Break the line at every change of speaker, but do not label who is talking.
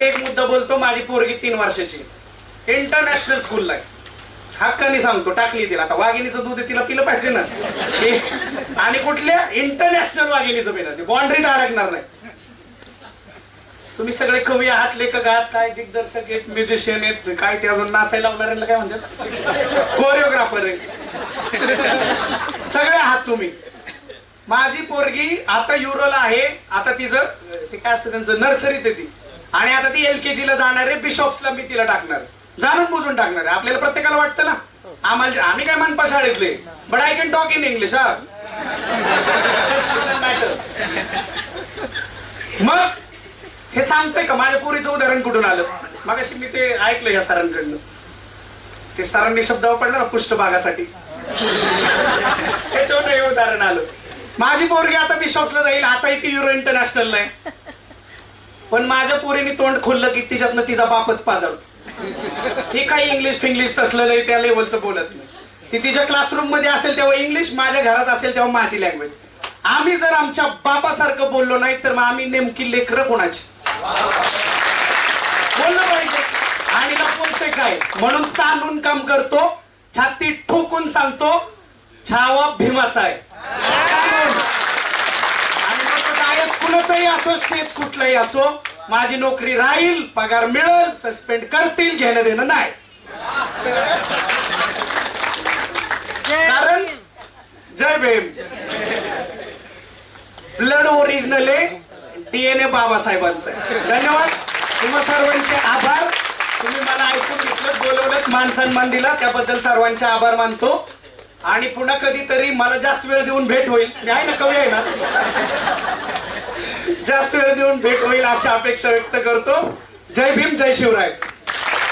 एक मुद्दा बोलतो, माझी पोरगी 3 वर्षाची, इंटरनॅशनल स्कूलला आहे. हक्काने सांगतो, टाकली तिला. आता वाघिणीचं दूध तिला पिलं पाहिजे ना. आणि कुठल्या इंटरनॅशनल वाघिणीचं पिणं, बाउंड्रीत अडकणार नाही. तुम्ही सगळे कवी आहात, लेखक आहात, काय दिग्दर्शक आहेत, म्युझिशियन आहेत, काय ते अजून नाचायला लावणाऱ्यांना काय म्हणतात, कोरिओग्राफर आहे, सगळे आहात तुम्ही. माझी पोरगी आता युरोला आहे. आता तिचं ते काय असतं त्यांचं, नर्सरीत आहे ती. आणि आता ती LKG ला जाणार आहे. बिशॉप्सला मी तिला टाकणार, जाणून बुजून टाकणार आहे. आपल्याला प्रत्येकाला वाटतं ना, आम्ही काय मनपा शाळेतले, but I can talk in English. हा मग हे सांगतोय का माझ्या पोरीचं उदाहरण कुठून आलं? मगाशी मी ते ऐकलं या सरांकडनं. ते सरांनी शब्द वापरला ना पृष्ठभागासाठी, त्याच्यावर हे उदाहरण आलं. माझी पोरगी आता बिशॉप्सला जाईल. आता ती युरो इंटरनॅशनलला आहे. पण माझ्या पोरीने तोंड खोललं की तिच्यातनं तिचा बापच पाजावतो. ती काही इंग्लिश फिंग्लिश तसलं नाही, त्या लेवलचं बोलत नाही. ती तिच्या क्लासरूम मध्ये असेल तेव्हा इंग्लिश, माझ्या घरात असेल तेव्हा माझी लँग्वेज. आम्ही जर आमच्या बापासारखं बोललो नाही तर मग आम्ही नेमकी लेकरं कोणाची बोललं पाहिजे. आणि बोलतोय काय म्हणून ताणून काम करतो, छाती ठोकून सांगतो, छावा भीमाचा आहे. कुणाचंही असो, स्टेज कुठलंही असो, माझी नोकरी राहील, पगार मिळेल, सस्पेंड करतील, घेणं देणं नाही. कारण जय भीम, ब्लड ओरिजिनल आहे, DNA बाबासाहेबांचं आहे. धन्यवाद, तुम्हा सर्वांचे आभार. तुम्ही मला ऐकून घेतलं, बोलवलं, मान सन्मान दिला, त्याबद्दल सर्वांचे आभार मानतो. आणि पुन्हा कधीतरी मला जास्त वेळ देऊन भेट होईल. मी आहे ना, कवी आहे ना, जास्त वेळ देऊन भेट होईल अशी अपेक्षा व्यक्त करतो. जय भीम, जय शिवराय.